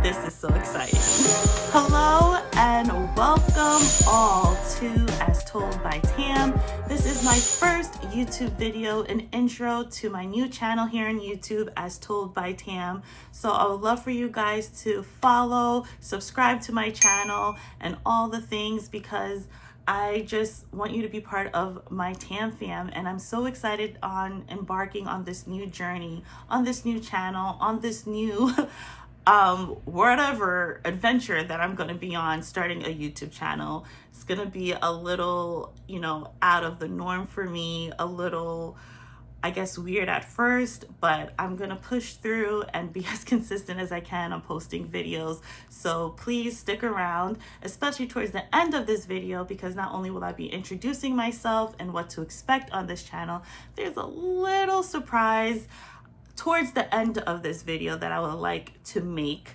This is so exciting. Hello and welcome all to As Told by Tam. This is my first YouTube video, an intro to my new channel here on YouTube, As Told by Tam. So I would love for you guys to follow, subscribe to my channel, and all the things, because I just want you to be part of my Tam fam, and I'm so excited on embarking on this new journey, on this new channel, on this new whatever adventure that I'm going to be on, starting a YouTube channel. It's going to be a little, out of the norm for me, a little, I guess, weird at first, but I'm going to push through and be as consistent as I can on posting videos. So please stick around, especially towards the end of this video, because not only will I be introducing myself and what to expect on this channel, there's a little surprise towards the end of this video that I would like to make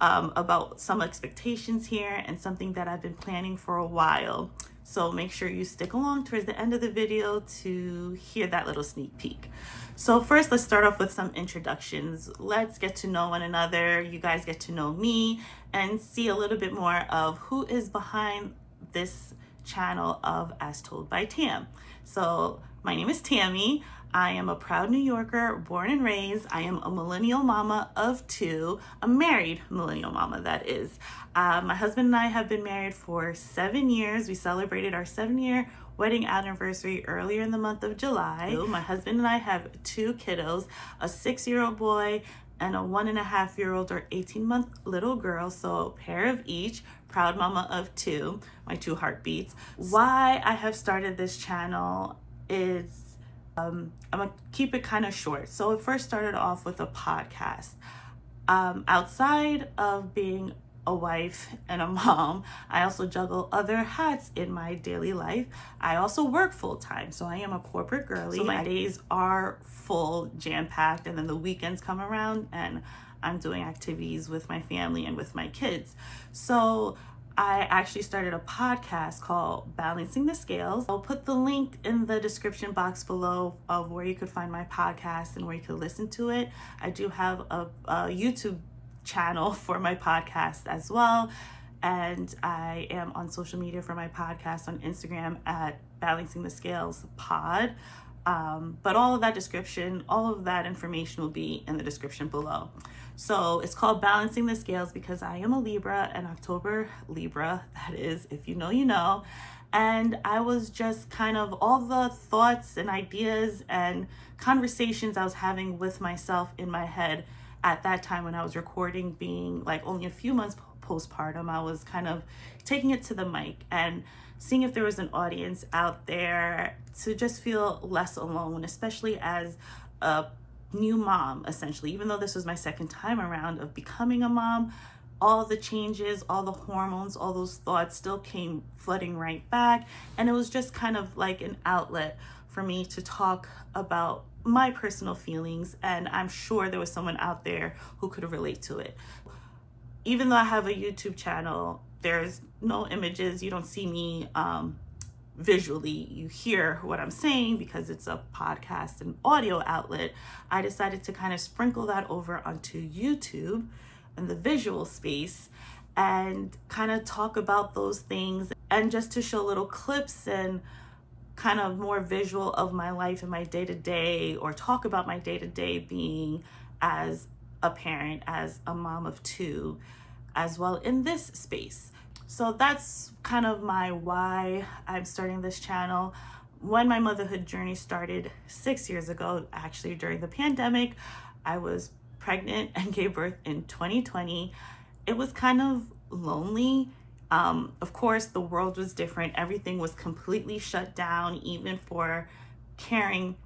about some expectations here and something that I've been planning for a while. So make sure you stick along towards the end of the video to hear that little sneak peek. So first, let's start off with some introductions. Let's get to know one another. You guys get to know me and see a little bit more of who is behind this channel of As Told by Tam. So my name is Tammy. I am a proud New Yorker, born and raised. I am a millennial mama of two, a married millennial mama, that is. My husband and I have been married for 7 years. We celebrated our 7-year wedding anniversary earlier in the month of July. My husband and I have 2 kiddos, a 6-year-old boy and a 1.5-year-old or 18-month little girl, so a pair of each. Proud mama of 2, my 2 heartbeats. Why I have started this channel is I'm gonna keep it kind of short. So it first started off with a podcast. Outside of being a wife and a mom, I also juggle other hats in my daily life. I also work full time, so I am a corporate girly. So my days are full, jam-packed, and then the weekends come around and I'm doing activities with my family and with my kids. So I actually started a podcast called Balancing the Scales. I'll put the link in the description box below of where you could find my podcast and where you could listen to it. I do have a YouTube channel for my podcast as well. And I am on social media for my podcast on Instagram at Balancing the Scales Pod. But all of that information will be in the description below. So it's called Balancing the Scales because I am a Libra, an October Libra, that is, if you know, you know. And I was just kind of all the thoughts and ideas and conversations I was having with myself in my head at that time when I was recording, being like only a few months postpartum. I was kind of taking it to the mic and seeing if there was an audience out there to just feel less alone, especially as a new mom, essentially. Even though this was my second time around of becoming a mom, all the changes, all the hormones, all those thoughts still came flooding right back. And it was just kind of like an outlet for me to talk about my personal feelings. And I'm sure there was someone out there who could relate to it. Even though I have a YouTube channel, there's no images. You don't see me visually. You hear what I'm saying because it's a podcast and audio outlet. I decided to kind of sprinkle that over onto YouTube and the visual space and kind of talk about those things, and just to show little clips and kind of more visual of my life and my day-to-day, or talk about my day-to-day being as a parent, as a mom of 2, as well in this space. So that's kind of my why I'm starting this channel. When my motherhood journey started 6 years ago, actually during the pandemic, I was pregnant and gave birth in 2020. It was kind of lonely. Of course, the world was different. Everything was completely shut down, even for caring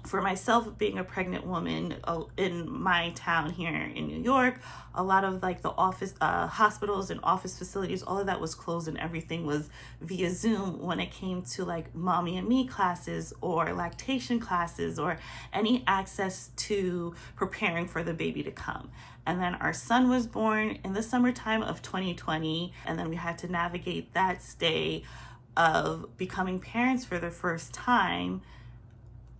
for myself, being a pregnant woman in my town here in New York. A lot of like the office, hospitals and office facilities, all of that was closed, and everything was via Zoom when it came to like mommy and me classes or lactation classes or any access to preparing for the baby to come. And then our son was born in the summertime of 2020. And then we had to navigate that stay of becoming parents for the first time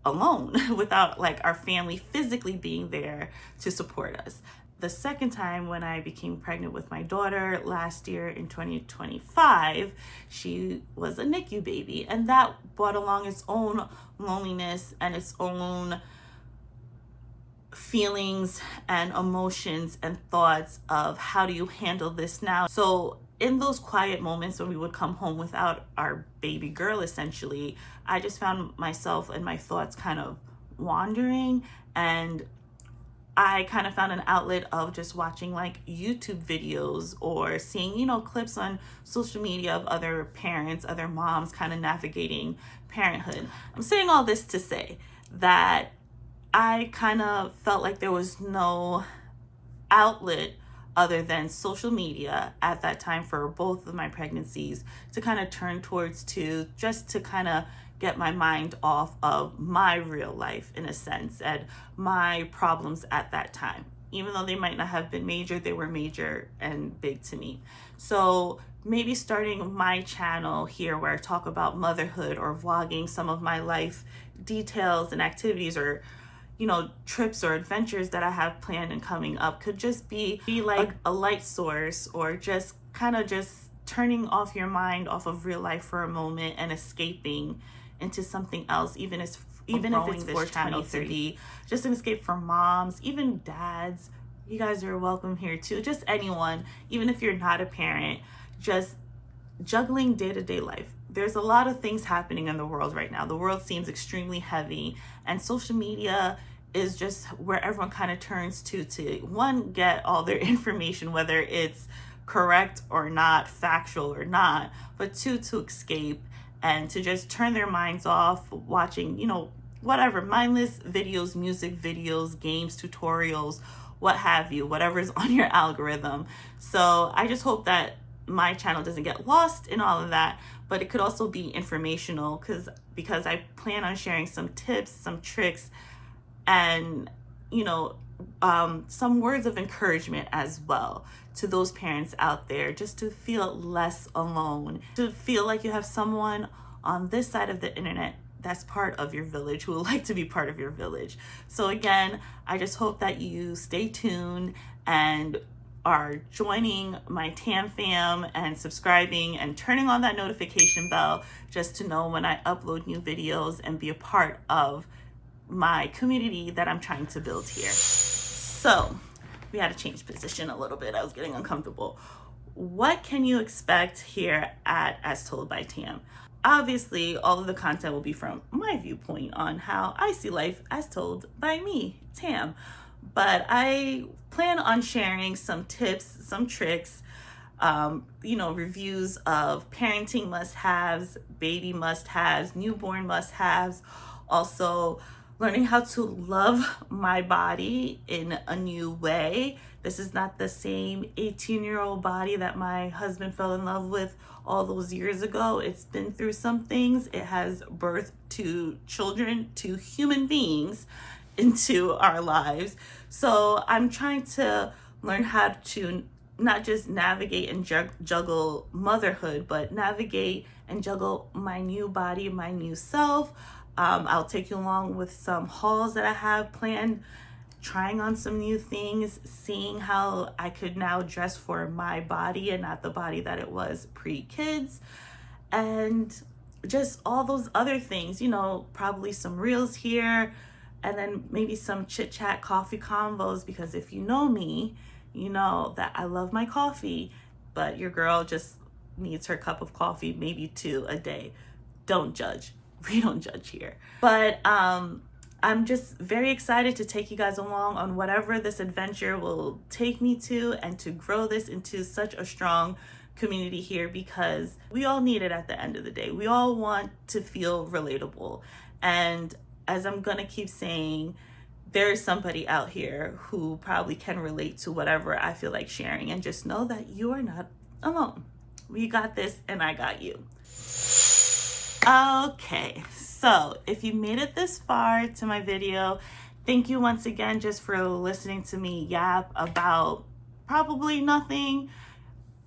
alone without like our family physically being there to support us. the second time when I became pregnant with my daughter last year in 2025, she was a NICU baby. And that brought along its own loneliness and its own feelings and emotions and thoughts of how do you handle this now. So in those quiet moments when we would come home without our baby girl, essentially, I just found myself and my thoughts kind of wandering, and I kind of found an outlet of just watching like YouTube videos or seeing, clips on social media of other parents, other moms kind of navigating parenthood. I'm saying all this to say that I kind of felt like there was no outlet other than social media at that time for both of my pregnancies to kind of turn towards, to just to kind of get my mind off of my real life, in a sense, and my problems at that time. Even though they might not have been major, they were major and big to me. So maybe starting my channel here where I talk about motherhood or vlogging some of my life details and activities, or trips or adventures that I have planned and coming up, could just be like a light source, or just kind of just turning off your mind off of real life for a moment and escaping into something else, even if it's for 20, 30, just an escape for moms, even dads. You guys are welcome here too. Just anyone, even if you're not a parent, just juggling day-to-day life. There's a lot of things happening in the world right now. The world seems extremely heavy, and social media is just where everyone kind of turns to one, get all their information, whether it's correct or not, factual or not, but two, to escape and to just turn their minds off watching, whatever, mindless videos, music videos, games, tutorials, what have you, whatever's on your algorithm. So I just hope that my channel doesn't get lost in all of that, but it could also be informational, because I plan on sharing some tips, some tricks, and some words of encouragement as well to those parents out there, just to feel less alone, to feel like you have someone on this side of the internet that's part of your village, who would like to be part of your village. So again, I just hope that you stay tuned and are joining my Tam fam and subscribing and turning on that notification bell, just to know when I upload new videos and be a part of my community that I'm trying to build here. So we had to change position a little bit. I was getting uncomfortable. What can you expect here at As Told by Tam? Obviously, all of the content will be from my viewpoint on how I see life as told by me, Tam. But I plan on sharing some tips, some tricks, reviews of parenting must-haves, baby must-haves, newborn must-haves, also learning how to love my body in a new way. This is not the same 18-year-old body that my husband fell in love with all those years ago. It's been through some things. It has birthed two children, two human beings into our lives. So I'm trying to learn how to not just navigate and juggle motherhood, but navigate and juggle my new body, my new self. I'll take you along with some hauls that I have planned, trying on some new things, seeing how I could now dress for my body and not the body that it was pre-kids, and just all those other things, probably some reels here, and then maybe some chit chat, coffee convos, because if you know me, you know that I love my coffee, but your girl just needs her cup of coffee, maybe 2 a day. Don't judge. We don't judge here. But I'm just very excited to take you guys along on whatever this adventure will take me to, and to grow this into such a strong community here, because we all need it at the end of the day. We all want to feel relatable. And as I'm gonna keep saying, there's somebody out here who probably can relate to whatever I feel like sharing, and just know that you are not alone. We got this, and I got you. Okay, so if you made it this far to my video, thank you once again just for listening to me yap about probably nothing.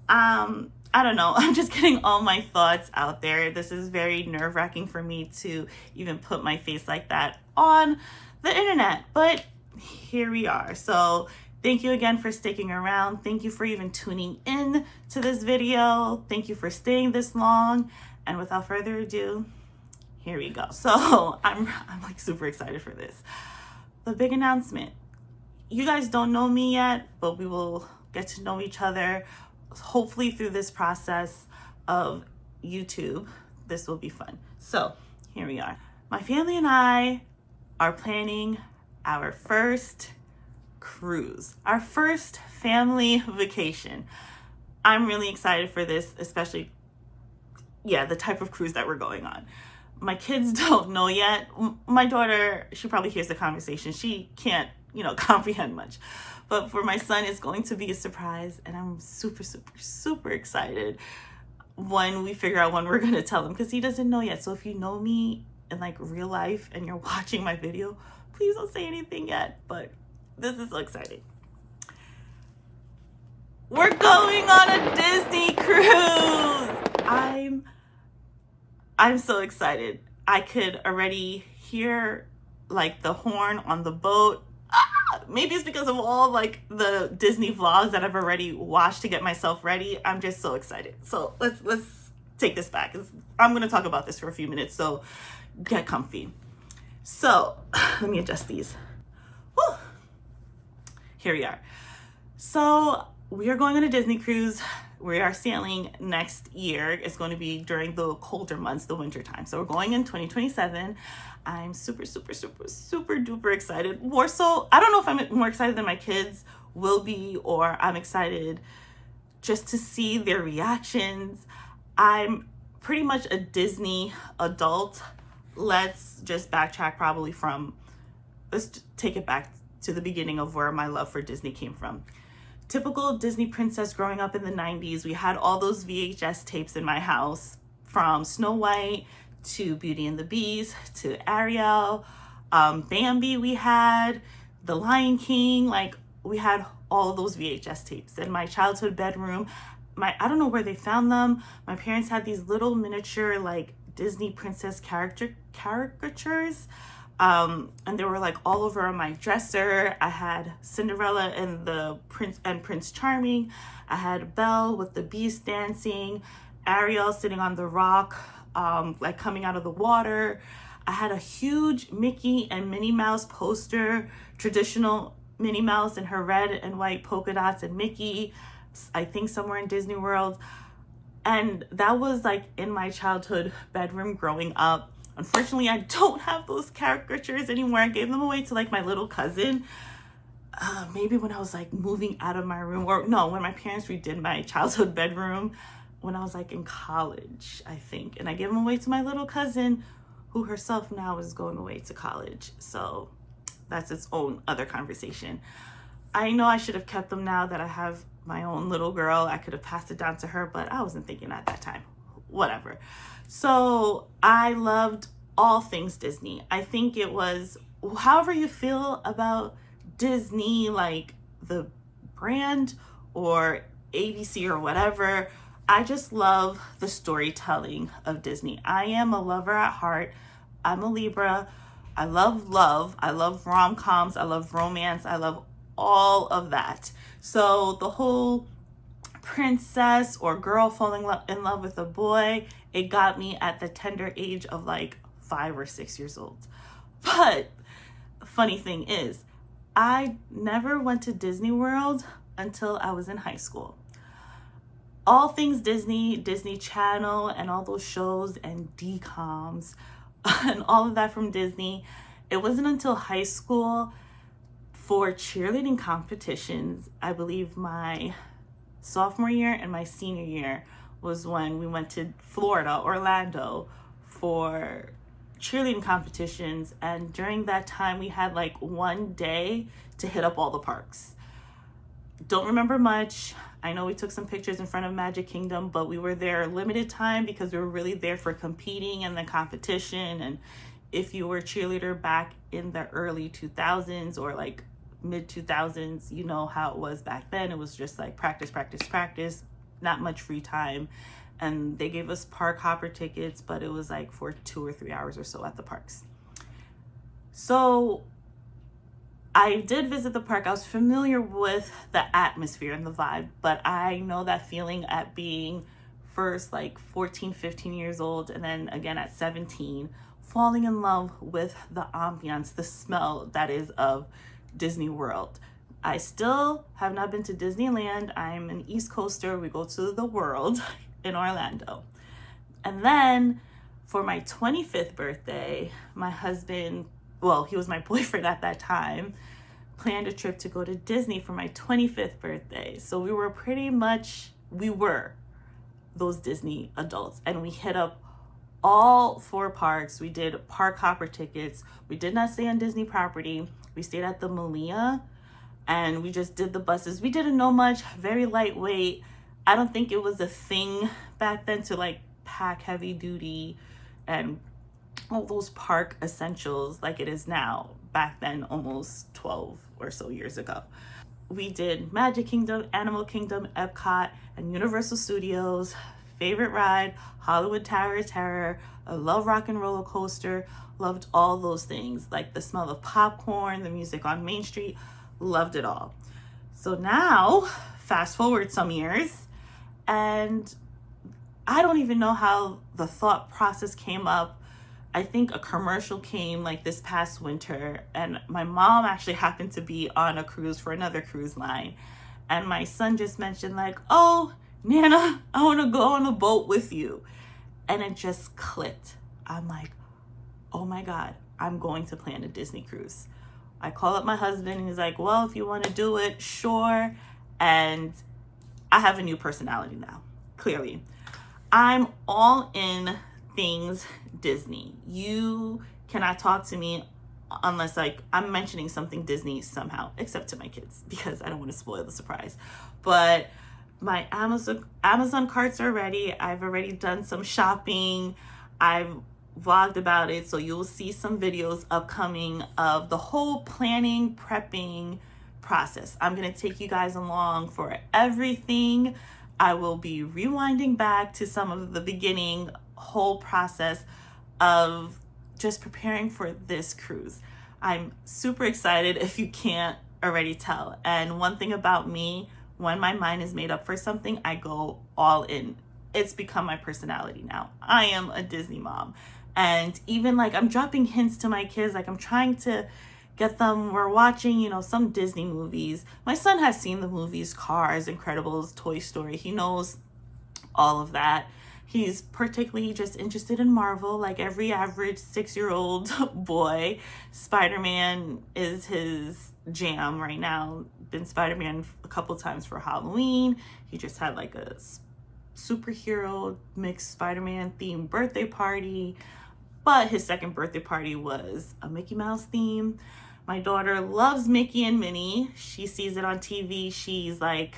I don't know. I'm just getting all my thoughts out there. This is very nerve-wracking for me to even put my face like that on the internet, but here we are. So Thank you again for sticking around. Thank you for even tuning in to this video. Thank you for staying this long. And without further ado, here we go. So I'm like super excited for this. The big announcement. You guys don't know me yet, but we will get to know each other hopefully through this process of YouTube. This will be fun. So here we are. My family and I are planning our first cruise, our first family vacation. I'm really excited for this, especially, the type of cruise that we're going on. My kids don't know yet. My daughter, she probably hears the conversation. She can't, comprehend much. But for my son, it's going to be a surprise, and I'm super, super, super excited when we figure out when we're going to tell him, because he doesn't know yet. So if you know me in like real life and you're watching my video, please don't say anything yet, but this is so exciting. We're going on a Disney cruise. I'm so excited. I could already hear like the horn on the boat. Maybe it's because of all like the Disney vlogs that I've already watched to get myself ready. I'm just so excited. So let's take this back. I'm going to talk about this for a few minutes, so get comfy. So let me adjust these. Whew. Here we are. So we are going on a Disney cruise. We are sailing next year. It's going to be during the colder months, the winter time. So we're going in 2027. I'm super, super, super, super duper excited. More so, I don't know if I'm more excited than my kids will be, or I'm excited just to see their reactions. I'm pretty much a Disney adult. Let's just backtrack let's take it back to the beginning of where my love for Disney came from. Typical Disney princess growing up in the 90s, we had all those VHS tapes in my house, from Snow White to Beauty and the Beast to Ariel, Bambi we had, The Lion King, like we had all of those VHS tapes in my childhood bedroom. I don't know where they found them. My parents had these little miniature like Disney princess caricatures. And they were like all over on my dresser. I had Cinderella and Prince Charming. I had Belle with the Beast dancing, Ariel sitting on the rock, like coming out of the water. I had a huge Mickey and Minnie Mouse poster, traditional Minnie Mouse and her red and white polka dots and Mickey, I think somewhere in Disney World. And that was like in my childhood bedroom growing up. Unfortunately, I don't have those caricatures anymore. I gave them away to like my little cousin. Maybe when I was like moving out of my room, or no, when my parents redid my childhood bedroom when I was like in college, I think. And I gave them away to my little cousin, who herself now is going away to college. So that's its own other conversation. I know I should have kept them now that I have my own little girl. I could have passed it down to her, but I wasn't thinking at that time. Whatever. So I loved all things Disney. I think it was, however you feel about Disney, like the brand or ABC or whatever, I just love the storytelling of Disney. I am a lover at heart. I'm a Libra. I love love. I love rom-coms. I love romance. I love all of that. So the whole princess or girl falling in love with a boy, it got me at the tender age of like 5 or 6 years old. But funny thing is, I never went to Disney World until I was in high school. All things Disney, Disney Channel, and all those shows and DComs and all of that from Disney. It wasn't until high school for cheerleading competitions, I believe my sophomore year and my senior year was when we went to Florida, Orlando, for cheerleading competitions. And during that time, we had like one day to hit up all the parks. Don't remember much. I know we took some pictures in front of Magic Kingdom, but we were there limited time because we were really there for competing and the competition. And if you were a cheerleader back in the early 2000s or like mid 2000s, you know how it was back then. It was just like practice, practice, practice, not much free time. And they gave us park hopper tickets, but it was like for 2 or 3 hours or so at the parks. So I did visit the park. I was familiar with the atmosphere and the vibe, but I know that feeling at being first like 14, 15 years old, and then again at 17, falling in love with the ambiance, the smell that is of Disney World. I still have not been to Disneyland. I'm an East Coaster. We go to the World in Orlando. And then for my 25th birthday, my husband, well, he was my boyfriend at that time, planned a trip to go to Disney for my 25th birthday. So we were those Disney adults, and we hit up all 4 parks. We did park hopper tickets. We did not stay on Disney property. We stayed at the Millennial, and we just did the buses. We didn't know much, very lightweight. I don't think it was a thing back then to like pack heavy duty and all those park essentials like it is now. Back then, almost 12 or so years ago. We did Magic Kingdom, Animal Kingdom, Epcot, and Universal Studios. Favorite ride, Hollywood Tower of Terror. I love Rock and Roller Coaster. Loved all those things, like the smell of popcorn, the music on Main Street. Loved it all. So now, fast forward some years, and I don't even know how the thought process came up. I think a commercial came like this past winter, and my mom actually happened to be on a cruise for another cruise line. And my son just mentioned like, oh, Nana, I want to go on a boat with you. And it just clicked. I'm like, oh my God, I'm going to plan a Disney cruise. I call up my husband and he's like, well, if you want to do it, sure. And I have a new personality now, clearly. I'm all in things Disney. You cannot talk to me unless like I'm mentioning something Disney somehow, except to my kids because I don't want to spoil the surprise. But my Amazon carts are ready. I've already done some shopping. I've vlogged about it, so you'll see some videos upcoming of the whole planning, prepping process. I'm going to take you guys along for everything. I will be rewinding back to some of the beginning whole process of just preparing for this cruise. I'm super excited if you can't already tell. And one thing about me, when my mind is made up for something, I go all in. It's become my personality now. I am a Disney mom. And even like I'm dropping hints to my kids, like I'm trying to get them, we're watching, some Disney movies. My son has seen the movies, Cars, Incredibles, Toy Story. He knows all of that. He's particularly just interested in Marvel, like every average 6-year-old boy. Spider-Man is his jam right now. Been Spider-Man a couple times for Halloween. He just had like a superhero mixed Spider-Man themed birthday party. But his second birthday party was a Mickey Mouse theme. My daughter loves Mickey and Minnie. She sees it on TV. She's like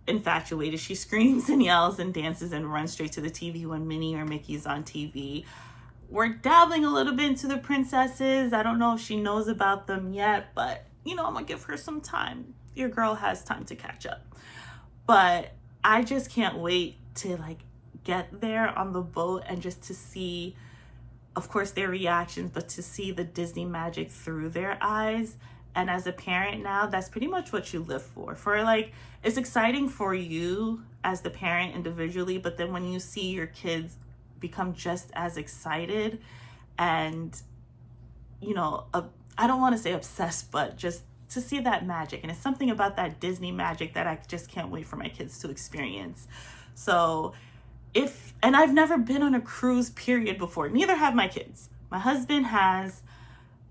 infatuated. She screams and yells and dances and runs straight to the TV when Minnie or Mickey's on TV. We're dabbling a little bit into the princesses. I don't know if she knows about them yet, but I'm gonna give her some time. Your girl has time to catch up. But I just can't wait to like get there on the boat and just to see, of course, their reactions, but to see the Disney magic through their eyes. And as a parent now, that's pretty much what you live for. For like, it's exciting for you as the parent individually, but then when you see your kids become just as excited and, I don't want to say obsessed, but just to see that magic. And it's something about that Disney magic that I just can't wait for my kids to experience. So and I've never been on a cruise period before. Neither have my kids. My husband has,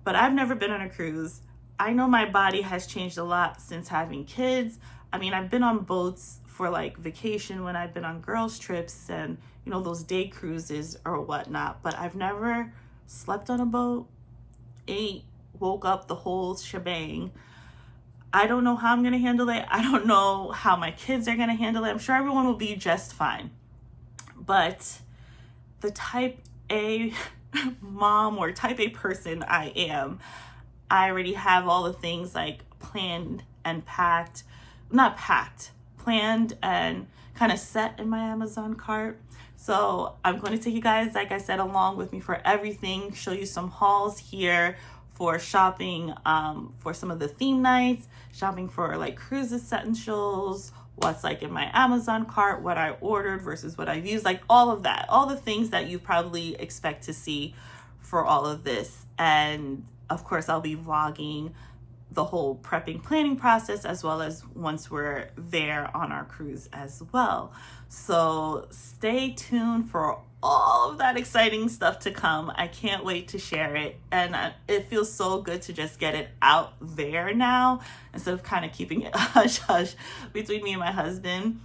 but I've never been on a cruise. I know my body has changed a lot since having kids. I mean, I've been on boats for like vacation when I've been on girls' trips and, those day cruises or whatnot, but I've never slept on a boat, ate, woke up, the whole shebang. I don't know how I'm going to handle it. I don't know how my kids are going to handle it. I'm sure everyone will be just fine. But the type A mom or type A person I am, I already have all the things like planned and planned and kind of set in my Amazon cart. So I'm going to take you guys, like I said, along with me for everything, show you some hauls here for shopping for some of the theme nights, shopping for like cruise essentials, what's like in my Amazon cart, what I ordered versus what I've used, like all of that, all the things that you probably expect to see for all of this. And of course, I'll be vlogging the whole prepping planning process, as well as once we're there on our cruise as well. So stay tuned for all of that exciting stuff to come. I can't wait to share it, and it feels so good to just get it out there now instead of kind of keeping it hush hush between me and my husband.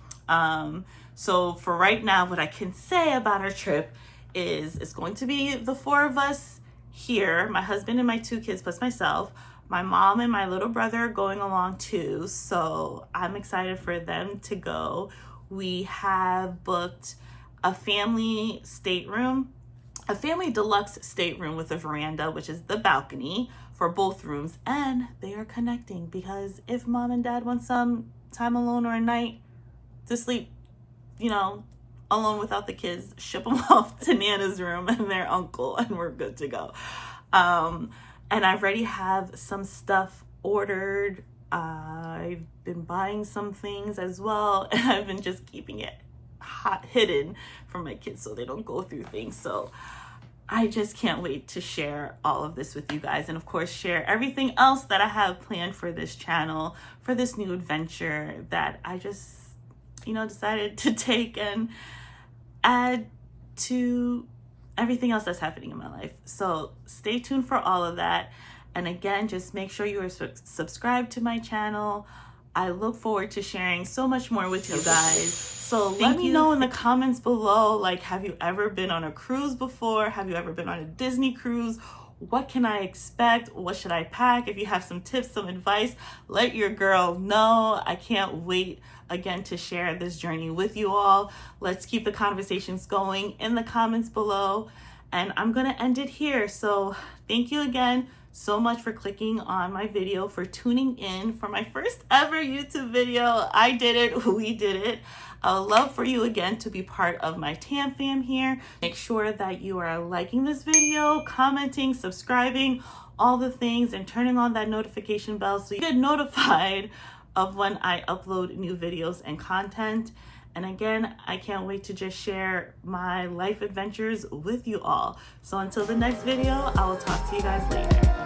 So for right now, what I can say about our trip is it's going to be the four of us here, my husband and my two kids plus myself. My mom and my little brother are going along too, so I'm excited for them to go. We have booked a family stateroom, a family deluxe stateroom with a veranda, which is the balcony for both rooms, and they are connecting because if mom and dad want some time alone or a night to sleep, you know, alone without the kids, ship them off to Nana's room and their uncle, and we're good to go. And I already have some stuff ordered. I've been buying some things as well, and I've been just keeping it hidden from my kids so they don't go through things. So I just can't wait to share all of this with you guys, and of course share everything else that I have planned for this channel, for this new adventure that I just, you know, decided to take and add to everything else that's happening in my life. So stay tuned for all of that. And again, just make sure you are subscribed to my channel. I look forward to sharing so much more with you guys. So let me know in the comments below, like, have you ever been on a cruise before? Have you ever been on a Disney cruise? What can I expect? What should I pack? If you have some tips, some advice, let your girl know. I can't wait again to share this journey with you all. Let's keep the conversations going in the comments below. And I'm gonna end it here. So thank you again so much for clicking on my video, for tuning in for my first ever YouTube video. I did it, we did it. I would love for you again to be part of my Tam fam here. Make sure that you are liking this video, commenting, subscribing, all the things, and turning on that notification bell so you get notified of when I upload new videos and content. And again, I can't wait to just share my life adventures with you all. So until the next video, I will talk to you guys later.